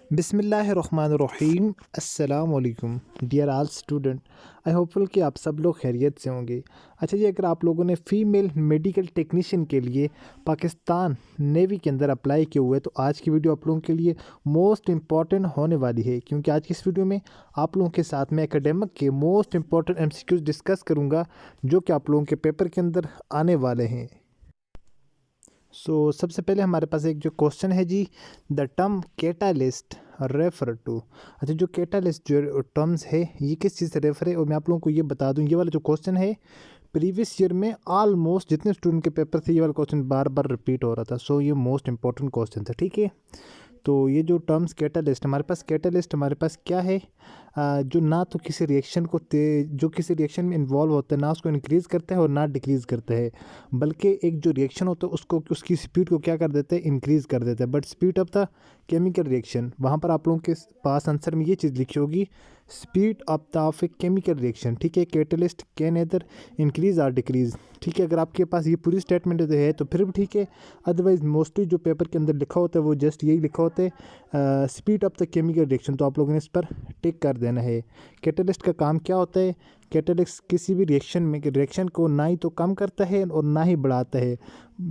बिस्मिल्लाहिर्रहमानिर्रहीम अस्सलाम वालेकुम डियर ऑल स्टूडेंट। आई होपफुल कि आप सब लोग खैरियत से होंगे। अच्छा जी, अगर आप लोगों ने फ़ीमेल मेडिकल टेक्नीशियन के लिए पाकिस्तान नेवी के अंदर अप्लाई किए हुए तो आज की वीडियो आप लोगों के लिए मोस्ट इम्पॉर्टेंट होने वाली है, क्योंकि आज की इस वीडियो में आप लोगों के साथ में एकेडमिक के मोस्ट इम्पॉर्टेंट एमसीक्यूज डिस्कस करूँगा जो कि आप लोगों के पेपर के अंदर आने वाले हैं। सबसे पहले हमारे पास एक जो क्वेश्चन है जी, the term catalyst refer to. अच्छा, जो कैटालिस्ट जो टर्म्स है ये किस चीज़ से रेफर है, और मैं आप लोगों को ये बता दूं, ये वाला जो क्वेश्चन है प्रीवियस ईयर में ऑलमोस्ट जितने स्टूडेंट के पेपर थे ये वाला क्वेश्चन बार बार रिपीट हो रहा था। ये मोस्ट इंपॉर्टेंट क्वेश्चन था, ठीक है। तो ये जो टर्म्स कैटालिस्ट हमारे पास क्या है, जो ना तो किसी रिएक्शन को जो किसी रिएक्शन में इन्वॉल्व होता है ना उसको इंक्रीज़ करता है और ना डिक्रीज़ करता है, बल्कि एक जो रिएक्शन होता है उसको उसकी स्पीड को क्या कर देते हैं, इंक्रीज़ कर देते हैं। But speed of the chemical reaction, वहाँ पर आप लोगों के पास आंसर में ये चीज़ लिखी होगी, speed of a chemical reaction, ठीक है। कैटलिस्ट कैन एदर इंक्रीज़ और डिक्रीज़, ठीक है। अगर आपके पास ये पूरी स्टेटमेंट है तो फिर भी ठीक है, अदरवाइज मोस्टली जो पेपर के अंदर लिखा होता है वो जस्ट यही लिखा होता है speed of the chemical reaction, तो आप लोगों ने इस पर टिक कर देना है। कैटलिस्ट का काम क्या होता है, कैटलिस्ट किसी भी रिएक्शन को ना ही तो कम करता है और ना ही बढ़ाता है,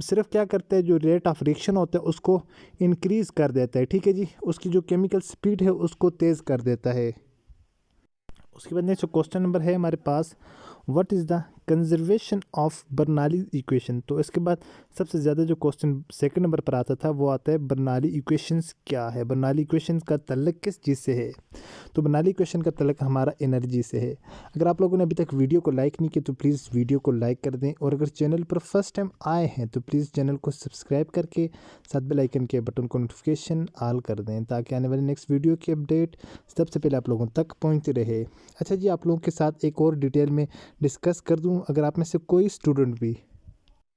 सिर्फ क्या करता है, जो रेट ऑफ रिएक्शन होता है उसको इंक्रीज़ कर देता है, ठीक है जी। उसकी जो केमिकल स्पीड है उसको तेज़ कर देता है। उसके बाद नेक्स्ट क्वेश्चन नंबर है हमारे पास, what is the conservation of Bernoulli equation. तो इसके बाद सबसे ज़्यादा जो क्वेश्चन सेकंड नंबर पर आता था वो आता है बर्नौली इक्वेशंस क्या है, बर्नौली इक्वेशंस का तल्लक किस चीज़ से है। तो बर्नौली इक्वेशन का तल्लक हमारा एनर्जी से है। अगर आप लोगों ने अभी तक वीडियो को लाइक नहीं किया तो प्लीज़ वीडियो को लाइक कर दें, और अगर चैनल पर फर्स्ट टाइम आए हैं तो प्लीज़ चैनल को सब्सक्राइब करके साथ बेल आइकन के बटन को नोटिफिकेशन ऑल कर दें, ताकि आने वाली नेक्स्ट वीडियो की अपडेट सबसे पहले आप लोगों तक पहुँचती रहे। अच्छा जी, आप लोगों के साथ एक और डिटेल में डिस्कस कर दूं, अगर आप में से कोई स्टूडेंट भी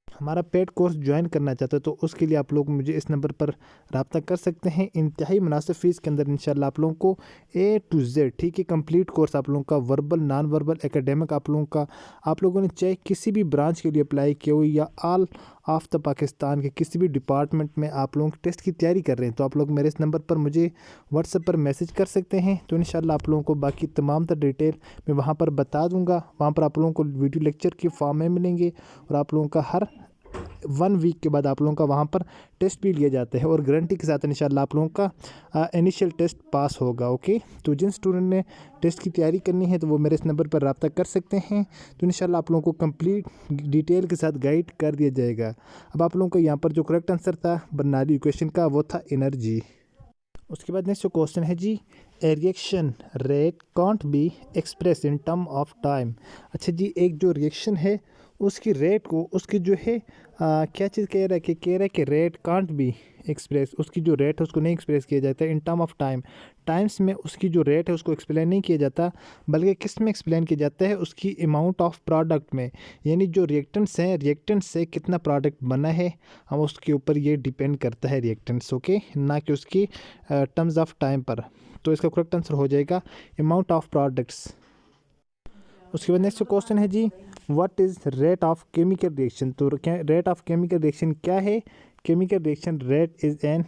हमारा पेड कोर्स ज्वाइन करना चाहते हो तो उसके लिए आप लोग मुझे इस नंबर पर रब्ता कर सकते हैं। इंतहाई मुनासिब फ़ीस के अंदर इंशाल्लाह आप लोगों को A to Z, ठीक है, कंप्लीट कोर्स आप लोगों का, वर्बल नॉन वर्बल एकेडमिक आप लोगों का, आप लोगों ने चाहे किसी भी ब्रांच के लिए अप्लाई किया हो या ऑल ऑफ द पाकिस्तान के किसी भी डिपार्टमेंट में आप लोग टेस्ट की तैयारी कर रहे हैं, तो आप लोग मेरे इस नंबर पर मुझे व्हाट्सएप पर मैसेज कर सकते हैं। तो इंशाल्लाह आप लोगों को बाकी तमाम तर डिटेल मैं वहाँ पर बता दूँगा। वहाँ पर आप लोगों को वीडियो लेक्चर के फॉर्म में मिलेंगे, और आप लोगों का हर 1 वीक के बाद आप लोगों का वहाँ पर टेस्ट भी लिए जाते हैं, और गारंटी के साथ इंशाल्लाह आप लोगों का इनिशियल टेस्ट पास होगा। ओके, तो जिन स्टूडेंट ने टेस्ट की तैयारी करनी है तो वो मेरे इस नंबर पर रब्ता कर सकते हैं। तो इंशाल्लाह आप लोगों को कंप्लीट डिटेल के साथ गाइड कर दिया जाएगा। अब आप लोगों को यहाँ पर जो करेक्ट आंसर था बर्नौली इक्वेशन का वो था एनर्जी। उसके बाद नेक्स्ट जो क्वेश्चन है जी, a reaction rate can't be express in term of time. अच्छा जी, एक जो रिएक्शन है उसकी रेट को, उसकी जो है क्या चीज़ कह रहा है कि रेट कांट बी एक्सप्रेस, उसकी जो रेट है उसको नहीं एक्सप्रेस किया जाता है इन टर्म ऑफ टाइम। टाइम्स में उसकी जो रेट है उसको एक्सप्लेन नहीं किया जाता, बल्कि किस में एक्सप्लेन किया जाता है, उसकी अमाउंट ऑफ प्रोडक्ट में, यानी जो रिएक्टेंट्स हैं, रिएक्टेंट से कितना प्रोडक्ट बना है हम उसके ऊपर ये डिपेंड करता है रिएक्टेंट्स, ओके, ना कि उसकी टर्म्स ऑफ टाइम पर। तो इसका करेक्ट आंसर हो जाएगा अमाउंट ऑफ प्रोडक्ट्स। उसके बाद नेक्स्ट क्वेश्चन है जी, what is rate of chemical reaction. तो रेट ऑफ केमिकल रिएक्शन क्या है, chemical reaction rate is an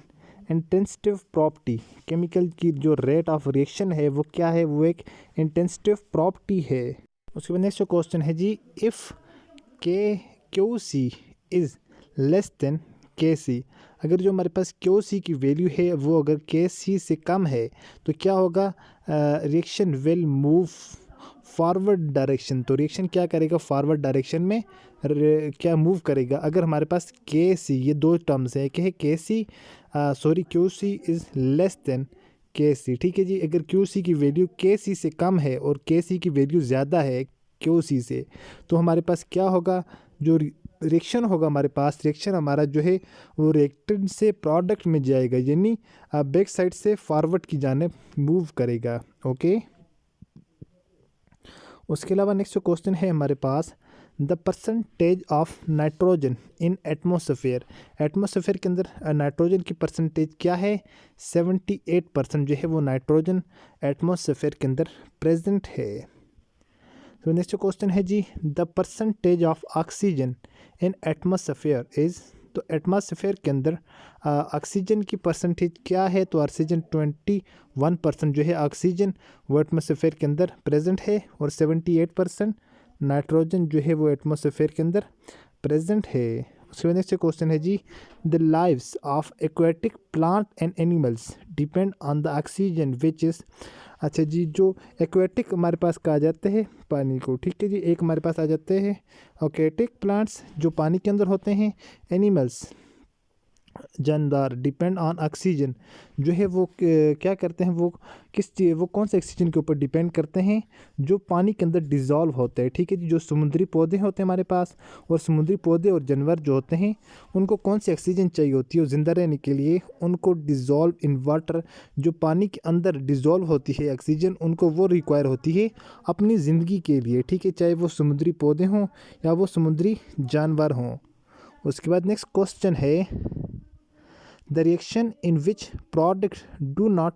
intensive property. Chemical की जो रेट ऑफ रिएक्शन है वो क्या है, वो एक इंटेंसिव प्रॉपर्टी है। उसके बाद नेक्स्ट क्वेश्चन है जी, if K Q C is less than K C. अगर जो हमारे पास क्यू सी की वैल्यू है वो अगर के सी से कम है तो क्या होगा, reaction will move forward direction. तो रिएक्शन क्या करेगा, फॉरवर्ड डायरेक्शन में क्या मूव करेगा। अगर हमारे पास के सी, ये दो टर्म्स है, कि K C Q C is less than K C, ठीक है जी। अगर क्यू सी की वैल्यू के सी से कम है और के सी की वैल्यू ज़्यादा है क्यू सी से, तो हमारे पास क्या होगा, जो रिएक्शन होगा हमारे पास, रिएक्शन हमारा जो है वो रिएक्टेंट से प्रोडक्ट में जाएगा, यानी बैक साइड से फॉरवर्ड की जाने मूव करेगा, ओके। उसके अलावा नेक्स्ट क्वेश्चन है हमारे पास, the percentage of nitrogen in atmosphere. Atmosphere के अंदर नाइट्रोजन की परसेंटेज क्या है, 78% जो है वो नाइट्रोजन एटमोसफेयर के अंदर प्रेजेंट है। तो नेक्स्ट क्वेश्चन है जी, the percentage of oxygen in atmosphere is तो एटमॉस्फेयर के अंदर ऑक्सीजन की परसेंटेज क्या है, तो ऑक्सीजन 21% जो है ऑक्सीजन वो एटमॉस्फेयर के अंदर प्रेजेंट है, और 78% नाइट्रोजन जो है वो एटमॉस्फेयर के अंदर प्रेजेंट है। उसके बाद नेक्स्ट क्वेश्चन है जी, the lives of aquatic plant and animals depend on the oxygen which is. अच्छा जी, जो एक्वेटिक हमारे पास कहा जाते हैं पानी को, ठीक है जी, एक हमारे पास आ जाते हैं एक्वेटिक प्लांट्स जो पानी के अंदर होते हैं, एनिमल्स जानदार डिपेंड ऑन ऑक्सीजन जो है वो क्या करते हैं, वो वो कौन से ऑक्सीजन के ऊपर डिपेंड करते हैं, जो पानी के अंदर डिज़ोल्व होते हैं, ठीक है जी। जो समुद्री पौधे होते हैं हमारे पास, और समुद्री पौधे और जानवर जो होते हैं उनको कौन सी ऑक्सीजन चाहिए होती है ज़िंदा रहने के लिए, उनको डिज़ोल्व इन वाटर, जो पानी के अंदर डिज़ोल्व होती है ऑक्सीजन, उनको वो रिक्वायर होती है अपनी ज़िंदगी के लिए, ठीक है, चाहे वो समुद्री पौधे हों या वो समुद्री जानवर हों। उसके बाद नेक्स्ट क्वेश्चन है, the reaction in which products do not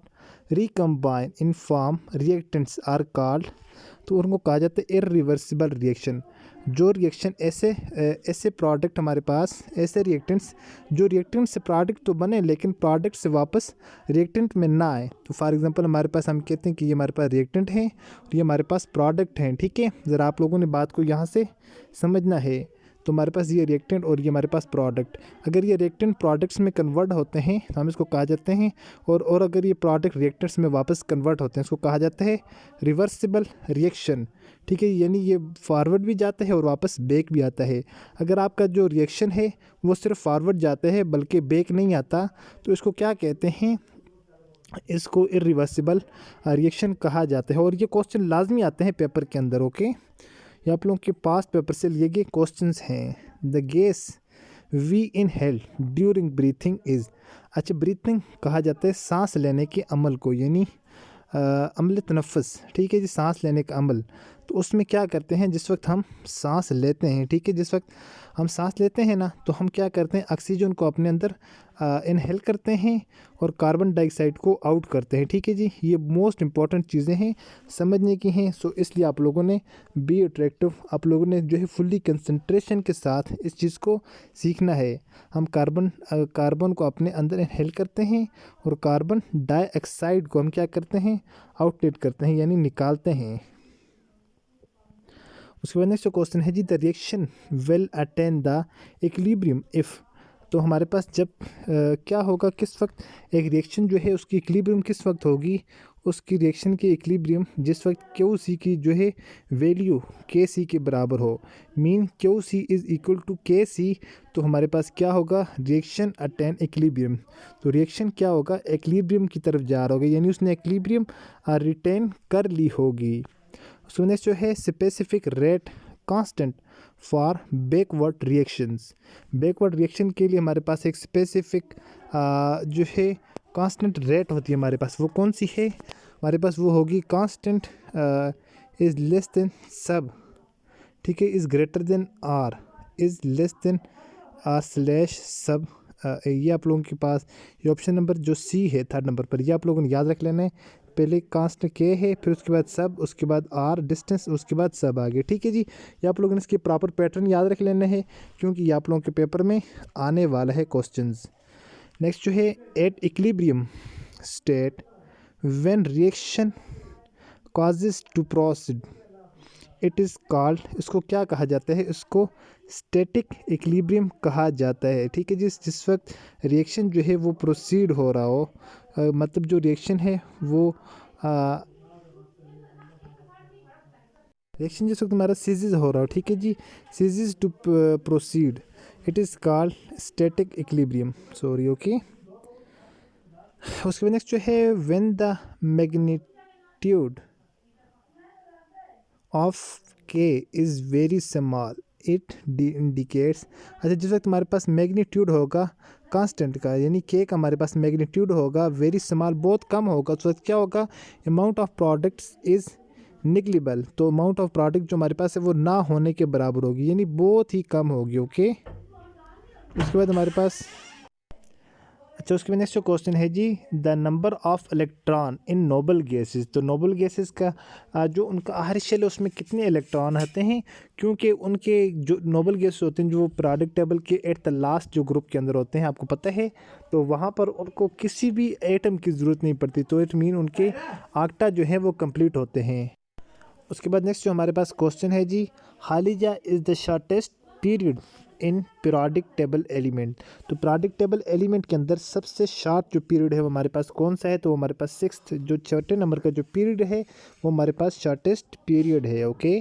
recombine in form reactants are called, तो उनको कहा जाता है इरिवर्सिबल रिएक्शन। जो रिएक्शन ऐसे प्रोडक्ट हमारे पास, ऐसे रिएक्टेंट्स जो रिएक्टेंट से प्रोडक्ट तो बने लेकिन प्रोडक्ट से वापस रिएक्टेंट में ना आए, तो फॉर एग्जांपल हमारे पास हम कहते हैं कि ये हमारे पास रिएक्टेंट हैं और ये हमारे पास प्रोडक्ट हैं, ठीक है। ज़रा आप लोगों ने बात को यहाँ से समझना है। तो हमारे पास ये रिएक्टेंट और ये हमारे पास प्रोडक्ट, अगर ये रिएक्टेंट प्रोडक्ट्स में कन्वर्ट होते हैं तो हम इसको कहा जाते हैं, और अगर ये प्रोडक्ट रिएक्टेंट्स में वापस कन्वर्ट होते हैं इसको कहा जाता है रिवर्सिबल रिएक्शन, ठीक है। यानी ये फॉरवर्ड भी जाता है और वापस बैक भी आता है। अगर आपका जो रिएक्शन है वो सिर्फ फॉरवर्ड जाता है बल्कि बैक नहीं आता, तो इसको क्या कहते हैं, इसको इरिवर्सिबल रिएक्शन कहा जाता है। और ये क्वेश्चन लाजमी आते हैं पेपर के अंदर, ओके। ये आप लोगों के पास पेपर से लिए गए क्वेश्चंस हैं। The gas we inhale during breathing is. अच्छा, ब्रीथिंग कहा जाता है सांस लेने के अमल को, यानी अमल तनफ़ुस, ठीक है जी, सांस लेने का अमल। तो उसमें क्या करते हैं, जिस वक्त हम सांस लेते हैं, ठीक है, जिस वक्त हम सांस लेते हैं ना, तो हम क्या करते हैं, ऑक्सीजन को अपने अंदर इनहेल करते हैं और कार्बन डाइऑक्साइड को आउट करते हैं, ठीक है जी। ये मोस्ट इंपॉर्टेंट चीज़ें हैं, समझने की हैं। सो इसलिए आप लोगों ने बी अट्रैक्टिव, आप लोगों ने जो है फुल्ली कंसंट्रेशन के साथ इस चीज़ को सीखना है। हम कार्बन को अपने अंदर इनहेल करते हैं और कार्बन डाइऑक्साइड को हम क्या करते हैं, आउटलेट करते हैं, यानी निकालते हैं। उसके बाद नेक्स्ट क्वेश्चन है जी, the reaction will attain the equilibrium if. तो हमारे पास जब क्या होगा, किस वक्त एक रिएक्शन जो है उसकी इक्विलिब्रियम किस वक्त होगी, उसकी रिएक्शन की इक्विलिब्रियम जिस वक्त क्यू सी की जो है वैल्यू के सी के बराबर हो, mean Q C is equal to K C, तो हमारे पास क्या होगा, रिएक्शन अटेन इक्विलिब्रियम। तो रिएक्शन क्या होगा, इक्विलिब्रियम की तरफ जा रहा होगा, यानी उसने इक्विलिब्रियम रिटेन कर ली होगी। उसके नेक्स्ट जो है, specific rate constant for backward reactions. Backward reaction के लिए हमारे पास एक स्पेसिफिक जो है कांस्टेंट रेट होती है हमारे पास, वो कौन सी है, हमारे पास वो होगी कांस्टेंट इज़ लेस देन सब, ठीक है, is greater than R, is less than slash सब। ये आप लोगों के पास ये ऑप्शन नंबर जो सी है थर्ड नंबर पर, ये आप लोगों ने याद रख लेना है। पहले कांस्ट के है, फिर उसके बाद सब, उसके बाद आर डिस्टेंस, उसके बाद सब आगे, ठीक है जी। ये आप लोगों ने इसके प्रॉपर पैटर्न याद रख लेना है क्योंकि ये आप लोगों के पेपर में आने वाला है क्वेश्चंस। नेक्स्ट जो है, at equilibrium state when reaction causes to proceed it is called, इसको क्या कहा जाता है, इसको स्टैटिक इक्विलिब्रियम कहा जाता है, ठीक है जी। जिस वक्त रिएक्शन जो है वो प्रोसीड हो रहा हो, मतलब जो रिएक्शन है वो रिएक्शन जिस वक्त हमारा सीजीज हो रहा हो, ठीक है जी, ceases to proceed it is called static equilibrium, sorry, okay. उसके बाद नेक्स्ट जो है, when the magnitude of K is very small it indicates. अच्छा, जिस वक्त हमारे पास मैग्नीट्यूड होगा कांस्टेंट का, यानी के का हमारे पास मैग्नीट्यूड होगा वेरी स्मॉल, बहुत कम होगा, तो क्या होगा, अमाउंट ऑफ प्रोडक्ट्स इज़ निगलिबल। तो अमाउंट ऑफ प्रोडक्ट जो हमारे पास है वो ना होने के बराबर होगी, यानी बहुत ही कम होगी, ओके। उसके बाद हमारे पास अच्छा, उसके बाद नेक्स्ट जो क्वेश्चन है जी, the number of electron in noble gases. तो नोबल गैसेस का जो उनका आखिरी शेल है उसमें कितने इलेक्ट्रॉन आते हैं, क्योंकि उनके जो नोबल गैसेस होते हैं जो पीरियोडिक टेबल के एट द लास्ट जो ग्रुप के अंदर होते हैं, आपको पता है, तो वहाँ पर उनको किसी भी एटम की ज़रूरत नहीं पड़ती, तो इट मीन उनके आक्टा जो है वो कंप्लीट होते हैं। उसके बाद नेक्स्ट जो हमारे पास क्वेश्चन है जी, हालिजा is the shortest period in periodic table element. तो पीरियोडिक टेबल एलिमेंट के अंदर सबसे शॉर्ट जो पीरियड है वो हमारे पास कौन सा है, तो हमारे पास सिक्स्थ जो छठे नंबर का जो पीरियड है वो हमारे पास शॉर्टेस्ट पीरियड है। ओके,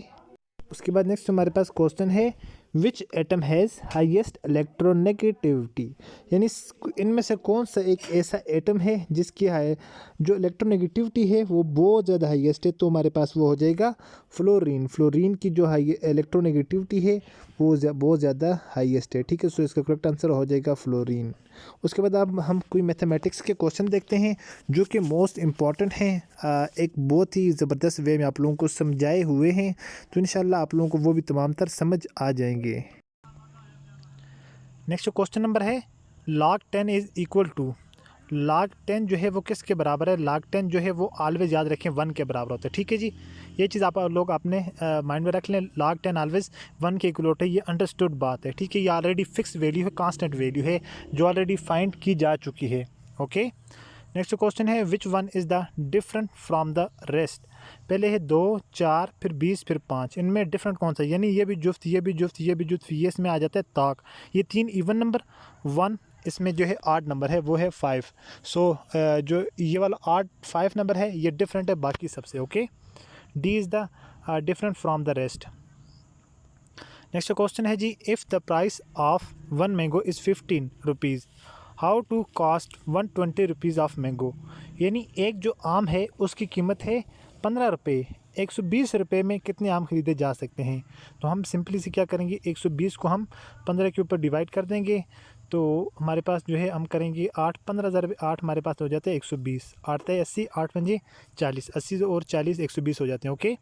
उसके बाद नेक्स्ट हमारे पास क्वेश्चन है, विच एटम हैज़ हाईएस्ट इलेक्ट्रोनेगेटिविटी। यानी इनमें से कौन सा एक ऐसा एटम है जिसकी जो इलेक्ट्रोनेगेटिविटी है वो बहुत ज़्यादा हाईएस्ट है, तो हमारे पास वो हो जाएगा फ्लोरीन। फ्लोरीन की जो हाई इलेक्ट्रोनेगेटिविटी है वो बहुत ज़्यादा हाईएस्ट है। ठीक है, सो इसका करेक्ट आंसर हो जाएगा फ्लोरीन। उसके बाद अब हम कोई मैथमेटिक्स के क्वेश्चन देखते हैं जो कि मोस्ट इम्पॉर्टेंट हैं, एक बहुत ही ज़बरदस्त वे में आप लोगों को समझाए हुए हैं, तो इंशाल्लाह आप लोगों को वो भी तमाम तर समझ आ जाएंगे। नेक्स्ट क्वेश्चन नंबर है, log 10 is equal to. log 10 जो है वो किसके बराबर है, log 10 जो है वो ऑलवेज याद रखें 1 के बराबर होता है। ठीक है जी, ये चीज़ आप लोग अपने माइंड में रख लें, log 10 ऑलवेज 1 के इक्वल होता है, ये अंडरस्टूड बात है। ठीक है, ये ऑलरेडी फिक्स वैल्यू है, कांस्टेंट वैल्यू है जो ऑलरेडी फाइंड की जा चुकी है। ओके, नेक्स्ट क्वेश्चन है, which one is the different from the rest. पहले है 2, 4, फिर 20, फिर 5, इनमें डिफरेंट कौन सा, यानी ये भी जुफ्त, ये भी जुफ्त, ये भी जुफ्त, ये इसमें आ जाता है ताक। ये 3 इवन नंबर, 1 इसमें जो है 8 नंबर है वो है 5। सो जो ये वाला 5 नंबर है ये डिफरेंट है बाकी सबसे। Okay, D is the different from the rest. Next question है जी, if the price of 1 mango is 15 rupees, how to cost 120 rupees of mango. यानी एक जो आम है उसकी कीमत है 15 रुपये, 120 रुपये में कितने आम खरीदे जा सकते हैं। तो हम सिंपली से क्या करेंगे, 120 को हम 15 के ऊपर डिवाइड कर देंगे, तो हमारे पास जो है हम करेंगे 8, 15,000 8 हमारे पास हो जाते हैं 120, 8 है 80, 8 पंजे 40, 80 और 40 120 हो जाते हैं। ओके,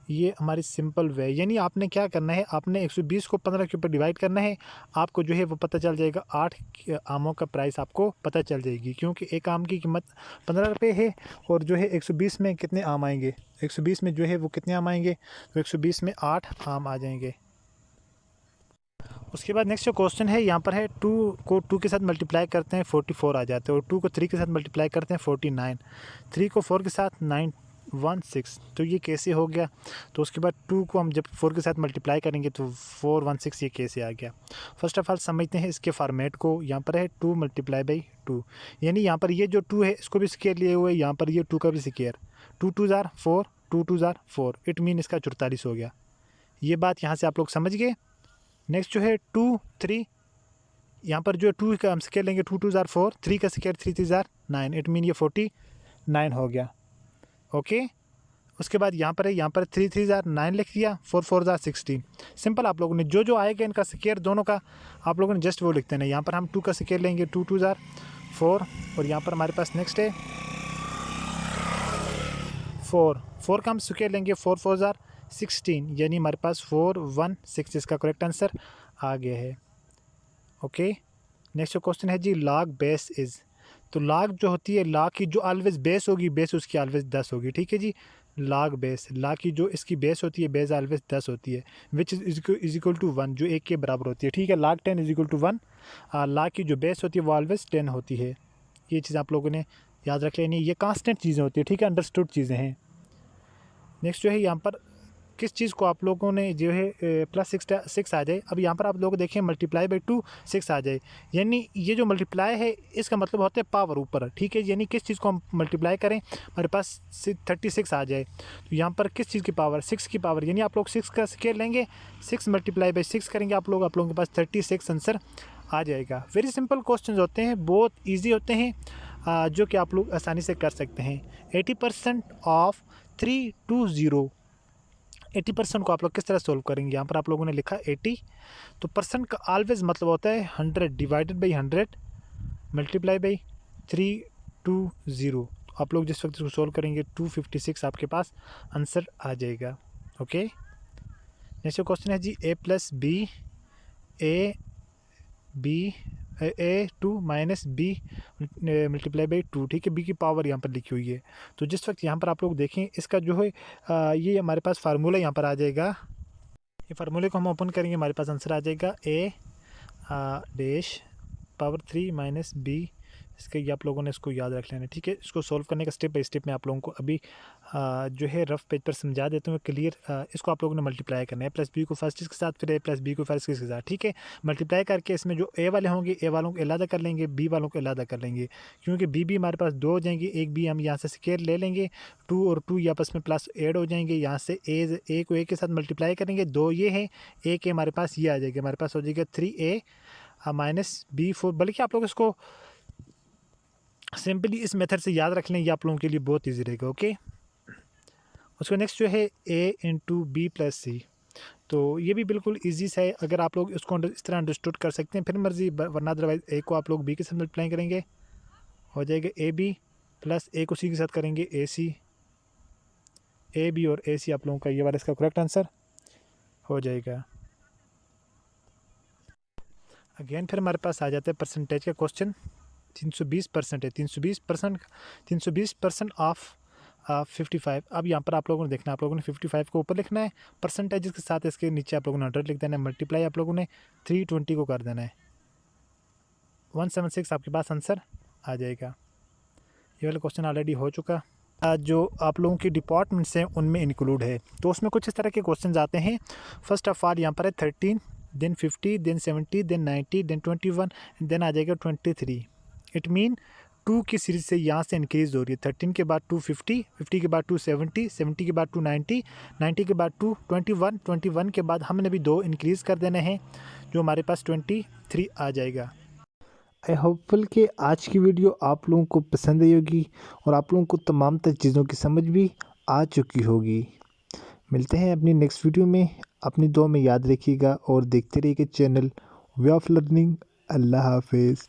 ये हमारी सिंपल वे, यानी आपने क्या करना है, आपने 120 को 15 के ऊपर डिवाइड करना है, आपको जो है वो पता चल जाएगा, 8 आमों का प्राइस आपको पता चल जाएगी, क्योंकि एक आम की कीमत 15 रुपये है और जो है 120 में कितने आम आएंगे, 120 में जो है वो कितने आम आएंगे, तो 120 में 8 आम आ जाएंगे। उसके बाद नेक्स्ट जो क्वेश्चन है यहाँ पर है, 2 को 2 के साथ मल्टीप्लाई करते हैं 44 आ जाते हैं, और 2 को 3 के साथ मल्टीप्लाई करते हैं 49, 3 को 4 के साथ 916, तो ये कैसे हो गया। तो उसके बाद 2 को हम जब 4 के साथ मल्टीप्लाई करेंगे तो 416 ये कैसे आ गया। फर्स्ट ऑफ ऑल समझते हैं इसके फॉर्मेट को। यहाँ पर है 2 मल्टीप्लाई बाई 2, यानी यहाँ पर ये जो 2 है इसको भी स्केयर लिए हुए, यहाँ पर ये 2 का भी स्केयर, 2 2 ज़ार 4, 2 2 ज़ार 4, इट मीन इसका 44 हो गया। ये बात यहाँ से आप लोग समझ गए। नेक्स्ट जो है 2 3, यहाँ पर जो 2 का हम स्केयर लेंगे, 2 2 ज़ार 4, 3 का स्केयर 3 3 ज़ार 9, इट मीन ये 49 हो गया। ओके, उसके बाद यहाँ पर है, यहाँ पर 3 3 ज़ार 9 लिख दिया, 4 4 ज़ार 16। सिंपल आप लोगों ने जो जो आएगा इनका स्केयर दोनों का आप लोगों ने जस्ट वो लिखते हैं। यहाँ पर हम 2 का स्केयर लेंगे, 2 2 ज़ार 4, और यहाँ पर हमारे पास नेक्स्ट है 4 का हम स्केयर लेंगे, 4 4 ज़ार 16, यानी हमारे पास 416 इसका करेक्ट आंसर आ गया है। ओके, नेक्स्ट क्वेश्चन है जी, लॉग बेस इज़। तो लॉग जो होती है, लॉग की जो ऑलवेज बेस होगी, बेस उसकी ऑलवेज 10 होगी। ठीक है जी, लॉग बेस, लॉग की जो इसकी बेस होती है, बेस ऑलवेज 10 होती है, विच इज इक्वल टू 1, जो 1 के बराबर होती है। ठीक है, log 10 is equal to 1, log की जो बेस होती है वो ऑलवेज 10 होती है। ये चीज़ आप लोगों ने याद रख लेनी, ये कांस्टेंट चीज़ें होती है। ठीक है, अंडरस्टूड चीज़ें हैं। नेक्स्ट जो है यहाँ पर किस चीज़ को आप लोगों ने जो है +6 आ जाए। अब यहाँ पर आप लोग देखें मल्टीप्लाई बाई 2 6 आ जाए, यानी ये जो मल्टीप्लाई है इसका मतलब होता है पावर ऊपर। ठीक है, यानी किस चीज़ को हम मल्टीप्लाई करें हमारे पास 36 आ जाए, तो यहाँ पर किस चीज़ की पावर, 6 की पावर, यानी आप लोग 6 का स्केयर लेंगे, 6 मल्टीप्लाई बाई 6 करेंगे, आप लोगों के पास 36 आंसर आ जाएगा। वेरी सिंपल क्वेश्चन होते हैं, बहुत ईजी होते हैं, जो कि आप लोग आसानी से कर सकते हैं। 80% ऑफ 320, 80% को आप लोग किस तरह सोल्व करेंगे। यहाँ पर आप लोगों ने लिखा 80, तो परसेंट का ऑलवेज मतलब होता है 100 डिवाइडेड बाई 100 मल्टीप्लाई बाई 320। आप लोग जिस वक्त इसको सोल्व करेंगे 256 आपके पास आंसर आ जाएगा। ओके, नेक्स्ट क्वेश्चन है जी, a + b, a b A2 minus B multiply by 2, ठीक है। बी की पावर यहाँ पर लिखी हुई है। तो जिस वक्त यहाँ पर आप लोग देखें इसका जो है ये हमारे पास फार्मूला यहाँ पर आ जाएगा। ये फार्मूले को हम ओपन करेंगे, हमारे पास आंसर आ जाएगा ए डैश पावर 3 माइनस बी। इसके ये आप लोगों ने इसको याद रख लेना, ठीक है। इसको सॉल्व करने का स्टेप बाय स्टेप मैं आप लोगों को अभी जो है रफ पेज पर समझा देता हूँ क्लियर। इसको आप लोगों ने मल्टीप्लाई करना है प्लस बी को फर्स्ट इसके साथ, फिर ए प्लस बी को फर्स्ट इसके साथ, ठीक है। मल्टीप्लाई करके इसमें जो ए वाले होंगे ए वालों को अलग कर लेंगे, बी वालों को अलग कर लेंगे, क्योंकि बी भी हमारे पास 2 हो जाएंगे। एक बी हम यहाँ से स्केयर ले लेंगे, 2 और 2 ये आपस में प्लस ऐड हो जाएंगे। यहाँ से ए को ए के साथ मल्टीप्लाई करेंगे, 2 ये है, ए के हमारे पास ये आ जाएगा, हमारे पास हो जाएगा 3a माइनस बी 4। बल्कि आप लोग इसको सिंपली इस मेथड से याद रख लें, ये आप लोगों के लिए बहुत ईजी रहेगा, ओके। उसका नेक्स्ट जो है a इंटू बी प्लस सी, तो ये भी बिल्कुल ईजी सा है। अगर आप लोग इसको इस तरह अंडरस्टूड कर सकते हैं फिर मर्जी, वरना अदरवाइज ए को आप लोग बी के साथ मल्टीप्लाई करेंगे, हो जाएगा ए बी प्लस ए को सी के साथ करेंगे ए सी, ए बी और ए सी आप लोगों का ये वाला इसका करेक्ट आंसर हो जाएगा। अगेन फिर हमारे पास आ जाता है परसेंटेज का क्वेश्चन। 320% है, 320% ऑफ 55। अब यहाँ पर आप लोगों ने देखना, आप लोगों ने 55 को ऊपर लिखना है, परसेंटेज के साथ इसके नीचे आप लोगों ने 100 लिख देना है, मल्टीप्लाई आप लोगों ने 320 को कर देना है, 176 आपके पास आंसर आ जाएगा। ये वाला क्वेश्चन ऑलरेडी हो चुका, जो आप लोगों की डिपार्टमेंट्स हैं उनमें इंक्लूड है। तो उसमें कुछ इस तरह के क्वेश्चन आते हैं। फर्स्ट ऑफ ऑल यहाँ पर है 13, then 50, then 70, then 90, then 21, then आ जाएगा 23। इट मीन 2 की सीरीज से यहाँ से इंक्रीज हो रही है। 13 के बाद 250, 50 के बाद 270, 70 के बाद 290, 90 के बाद 221, 21 के बाद हमने भी 2 इंक्रीज़ कर देने हैं, जो हमारे पास 23 आ जाएगा। आई होपफुल कि आज की वीडियो आप लोगों को पसंद आई होगी और आप लोगों को तमाम तर चीज़ों की समझ भी आ चुकी होगी। मिलते हैं अपनी नेक्स्ट वीडियो में, अपनी दुआ में याद रखिएगा और देखते रहिएगा चैनल वे ऑफ लर्निंग। अल्लाह हाफिज़।